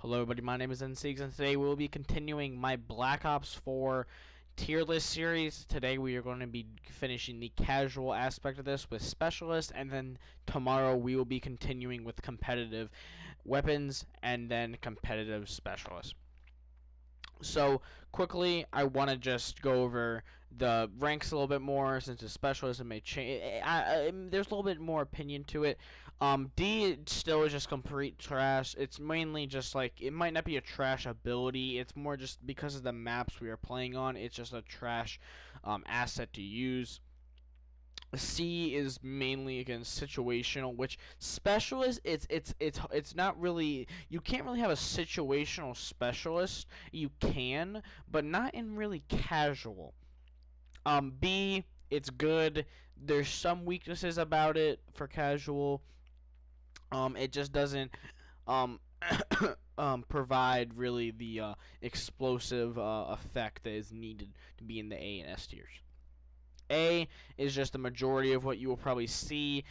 Hello everybody, my name is NSeeks, and today we will be continuing my Black Ops 4 tier list series. Today we are going to be finishing the casual aspect of this with specialist, and then tomorrow we will be continuing with competitive weapons and then competitive specialist. So quickly, I want to just go over the ranks a little bit more since the specialist may change. There's a little bit more opinion to it. D still is just complete trash. It's mainly just like, it might not be a trash ability. It's more just because of the maps we are playing on. It's just a trash asset to use. C is mainly against situational, which specialist it's not really, you can't really have a situational specialist. You can, but not in really casual. B, it's good. There's some weaknesses about it for casual. It just doesn't provide really the explosive effect that is needed to be in the A and S tiers. A is just the majority of what you will probably see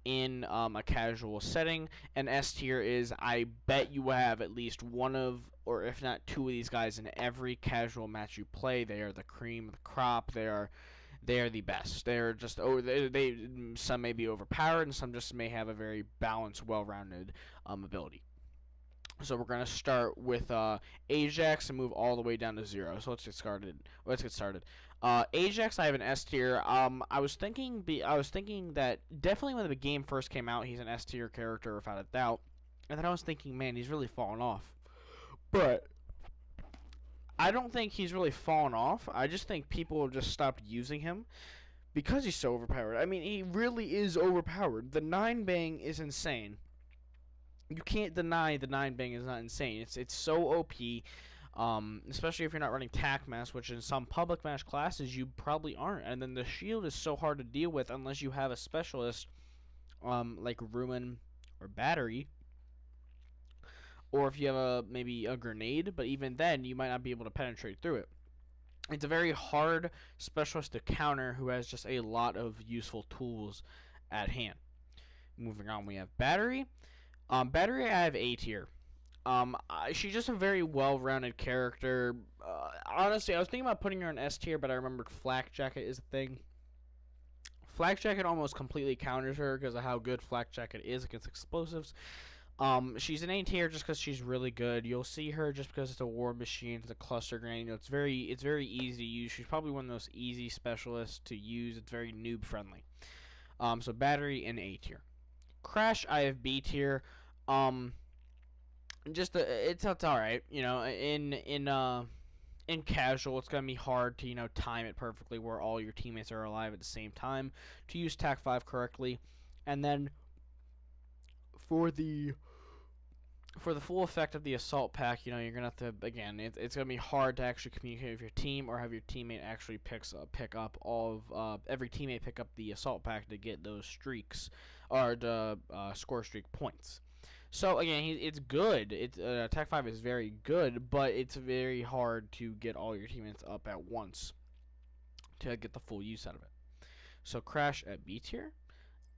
in a casual setting, and S tier is, I bet you will have at least one of, or if not two of these guys in every casual match you play. They are the cream of the crop. They are the best. They're just, they some may be overpowered, and some just may have a very balanced, well-rounded ability. So we're gonna start with Ajax and move all the way down to 0. So let's get started. Ajax, I have an S tier. I was thinking that definitely when the game first came out, he's an S tier character without a doubt. And then I was thinking, man, he's really fallen off. But I don't think he's really fallen off. I just think people have just stopped using him because he's so overpowered. I mean, he really is overpowered. The 9-bang is insane. You can't deny the 9-bang is not insane. It's so OP, especially if you're not running TAC mass, which in some public match classes you probably aren't. And then the shield is so hard to deal with unless you have a specialist like Ruin or Battery, or if you have maybe a grenade. But even then, you might not be able to penetrate through it. It's a very hard specialist to counter who has just a lot of useful tools at hand. Moving on, we have Battery. Battery, I have A tier. She's just a very well-rounded character. Honestly, I was thinking about putting her in S tier, but I remembered Flak Jacket is a thing. Flak Jacket almost completely counters her because of how good Flak Jacket is against explosives. She's an A tier just because she's really good. You'll see her just because it's a war machine, it's a cluster grenade. You know, it's very easy to use. She's probably one of those easy specialists to use. It's very noob friendly. So Battery in A tier. Crash, I have B tier. It's all right. You know, in casual, it's gonna be hard to time it perfectly where all your teammates are alive at the same time to use TAC 5 correctly, and then for the full effect of the assault pack, you're gonna have to, again, it's gonna be hard to actually communicate with your team or have your teammate actually pick up all of every teammate pick up the assault pack to get those streaks or the score streak points. So again, it's good. TAC 5 is very good, but it's very hard to get all your teammates up at once to get the full use out of it. So Crash at B tier.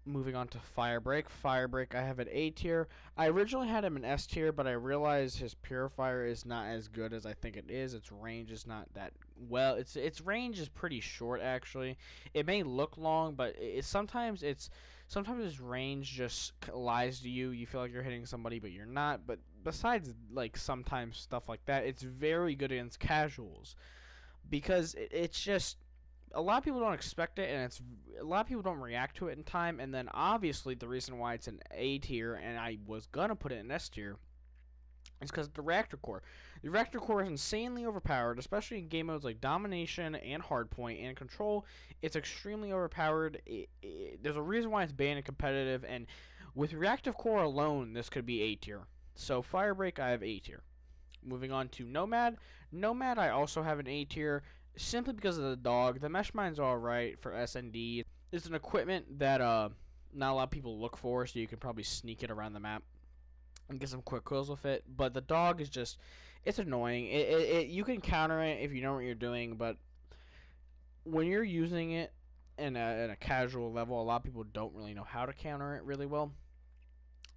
Moving on to FIREBREAK. FIREBREAK, I have an A tier. I originally had him in S tier, but I realized his Purifier is not as good as I think it is. Its range is not that well. Its range is pretty short, actually. It may look long, but sometimes its range just lies to you. You feel like you're hitting somebody, but you're not. But besides, like, sometimes stuff like that, it's very good against casuals because it's just, a lot of people don't expect it, and a lot of people don't react to it in time. And then obviously the reason why it's an A tier, and I was gonna put it in S tier, is because of the reactor core. The reactor core is insanely overpowered, especially in game modes like domination and hardpoint and control. It's extremely overpowered. There's a reason why it's banned in competitive, and with reactive core alone, this could be A tier. So FIREBREAK, I have A tier. Moving on to Nomad. Nomad, I also have an A tier, simply because of the dog. The mesh mine's alright for S&D. It's an equipment that not a lot of people look for, so you can probably sneak it around the map and get some quick kills with it. But the dog is just, it's annoying. You can counter it if you know what you're doing, but when you're using it in a casual level, a lot of people don't really know how to counter it really well.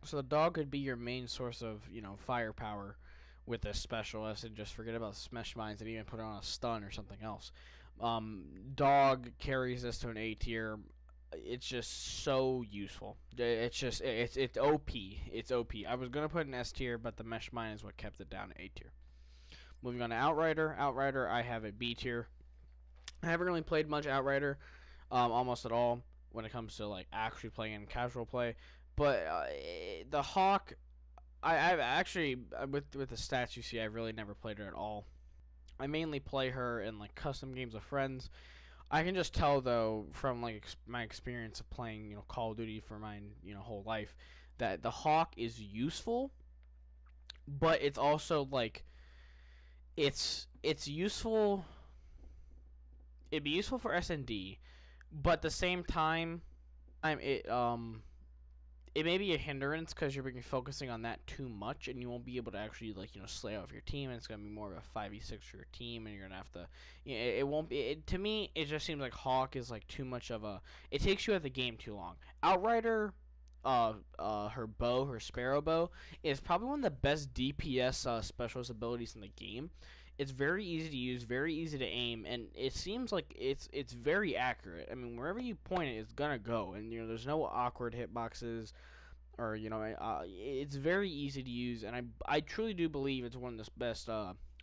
So the dog could be your main source of, firepower with a specialist and just forget about smash mines and even put it on a stun or something else. Dog carries this to an A tier. It's just so useful. It's OP. It's OP. I was gonna put an S tier, but the mesh mine is what kept it down to A tier. Moving on to Outrider. Outrider, I have a B tier. I haven't really played much Outrider, almost at all when it comes to like actually playing in casual play. But the Hawk, I've actually with the stats you see, I really never played her at all. I mainly play her in like custom games with friends. I can just tell though from like my experience of playing Call of Duty for my whole life that the Hawk is useful, but it's also like it's useful. It'd be useful for S&D, but at the same time, it may be a hindrance because you're focusing on that too much, and you won't be able to actually slay off your team. And it's gonna be more of a 5v6 for your team, and you're gonna have to. It won't be. To me, it just seems like Hawk is like too much of a. It takes you out of the game too long. Outrider, her bow, her sparrow bow, is probably one of the best DPS specialist abilities in the game. It's very easy to use, very easy to aim, and it seems like it's very accurate. I mean, wherever you point it, it's gonna go, and there's no awkward hitboxes, or it's very easy to use, and I truly do believe it's one of the best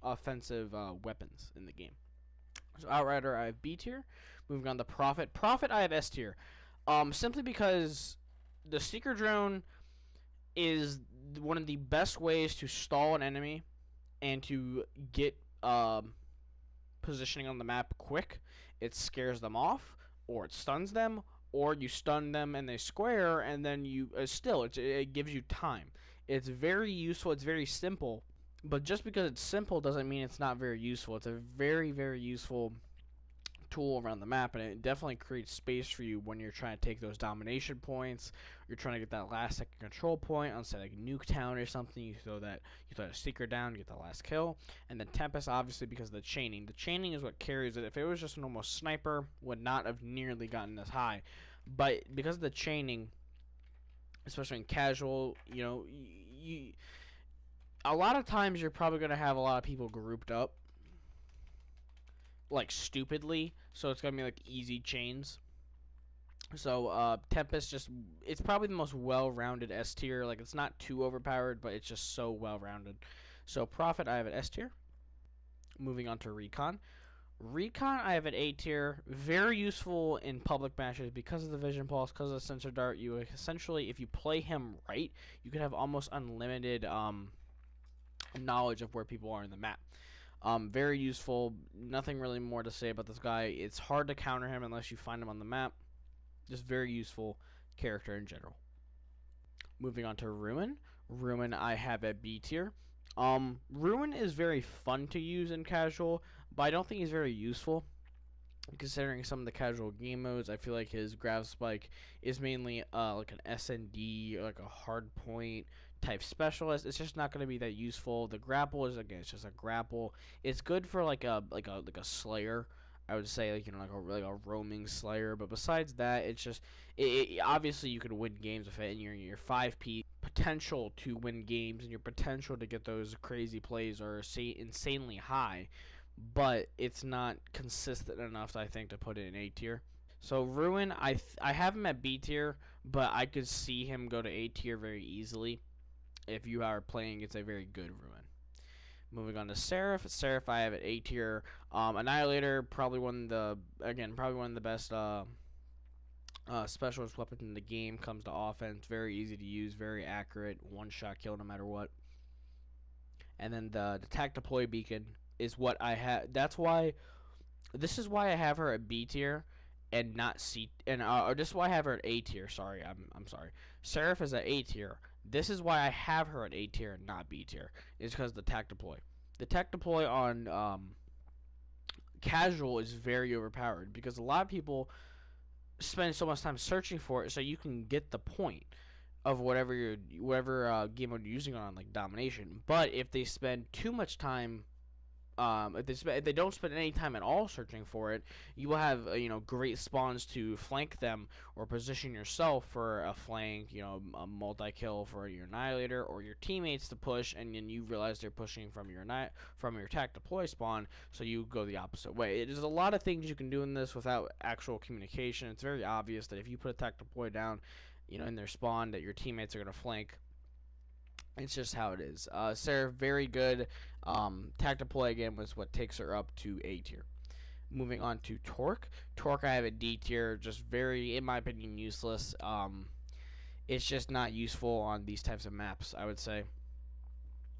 offensive weapons in the game. So Outrider, I have B tier. Moving on to Prophet. Prophet, I have S tier. Simply because the Seeker Drone is one of the best ways to stall an enemy and to get positioning on the map quick. It scares them off, or it stuns them, or you stun them and they square, and then you it gives you time. It's very useful. It's very simple, but just because it's simple doesn't mean it's not very useful. It's a very, very useful tool around the map, and it definitely creates space for you when you're trying to take those domination points. You're trying to get that last second control point on, say, like Nuketown or something. You throw a Seeker down, get the last kill. And then Tempest, obviously, because of the chaining. The chaining is what carries it. If it was just a normal sniper, would not have nearly gotten this high. But because of the chaining, especially in casual, a lot of times you're probably going to have a lot of people grouped up like stupidly, so it's gonna be like easy chains. So Tempest, it's probably the most well-rounded S tier. Like, it's not too overpowered, but it's just so well-rounded. So Prophet, I have an S tier. Moving on to Recon. Recon, I have an A tier. Very useful in public matches because of the Vision Pulse, because of the Sensor Dart. You essentially, if you play him right, you can have almost unlimited knowledge of where people are in the map. Very useful. Nothing really more to say about this guy. It's hard to counter him unless you find him on the map. Just very useful character in general. Moving on to Ruin. Ruin, I have at B tier. Ruin is very fun to use in casual, but I don't think he's very useful. Considering some of the casual game modes, I feel like his grab spike is mainly like an SND, or like a hard point type specialist. It's just not going to be that useful. The grapple is, again, it's just a grapple. It's good for like a slayer. I would say, like like a roaming slayer. But besides that, it's just obviously you can win games with it, and your 5P potential to win games and your potential to get those crazy plays are insanely high. But it's not consistent enough, I think, to put it in A tier. So Ruin, I have him at B tier, but I could see him go to A tier very easily if you are playing against a very good Ruin. Moving on to Seraph. Seraph, I have at A tier. Annihilator, probably one of the best specialist weapons in the game. Comes to offense, very easy to use, very accurate, one-shot kill no matter what. And then the attack deploy beacon is what I have. This is why I have her at B tier and not C, and this is why I have her at A tier. Sorry, I'm sorry. Seraph is at A tier. This is why I have her at A tier and not B tier. It's because of the attack deploy. The attack deploy on casual is very overpowered because a lot of people spend so much time searching for it, so you can get the point of whatever game mode you're using on, like domination. But if they spend too much time if they don't spend any time at all searching for it, you will have great spawns to flank them or position yourself for a flank, a multi-kill for your annihilator or your teammates to push, and then you realize they're pushing from your attack deploy spawn, so you go the opposite way. There's a lot of things you can do in this without actual communication. It's very obvious that if you put attack deploy down, in their spawn, that your teammates are gonna flank. It's just how it is. Seraph, very good. Attack deploy again was what takes her up to A tier. Moving on to Torque. Torque I have a D tier, just very, in my opinion, useless. It's just not useful on these types of maps, I would say.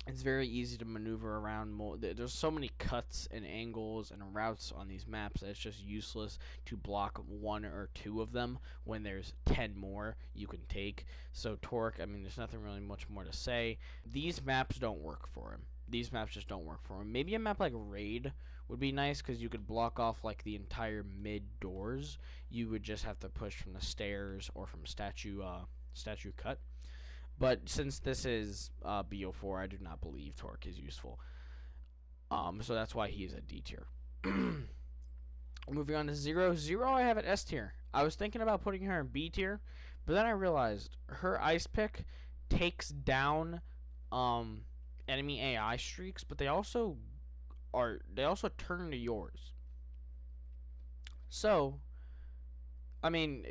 It's very easy to maneuver around. There's so many cuts and angles and routes on these maps that it's just useless to block one or two of them when there's 10 more you can take. So Torque, I mean, there's nothing really much more to say. These maps don't work for him. These maps just don't work for him. Maybe a map like Raid would be nice because you could block off like the entire mid doors. You would just have to push from the stairs or from statue cut. But since this is BO4, I do not believe Torque is useful. So that's why he is a D tier. Moving on to Zero. Zero I have at S tier. I was thinking about putting her in B tier, but then I realized her ice pick takes down enemy AI streaks, but they also turn into yours. So, I mean,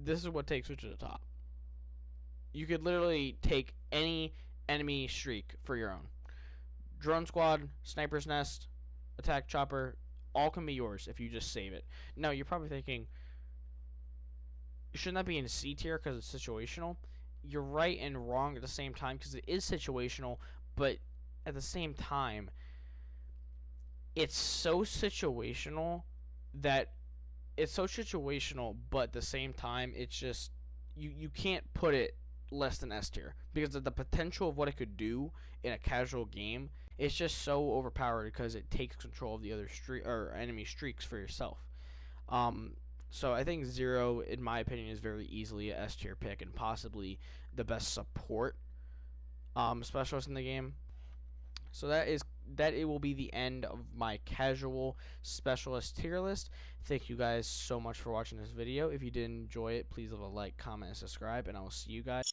this is what takes her to the top. You could literally take any enemy streak for your own. Drone squad, sniper's nest, attack chopper, all can be yours if you just save it. Now, you're probably thinking, shouldn't that be in C tier because it's situational? You're right and wrong at the same time because it is situational, but at the same time, it's so situational but at the same time, it's just, you can't put it less than S tier because of the potential of what it could do in a casual game. It's just so overpowered because it takes control of the other enemy streaks for yourself. So I think Zero, in my opinion, is very easily a S tier pick and possibly the best support specialist in the game. So it will be the end of my casual specialist tier list. Thank you guys so much for watching this video. If you did enjoy it, please leave a like, comment, and subscribe, and I will see you guys.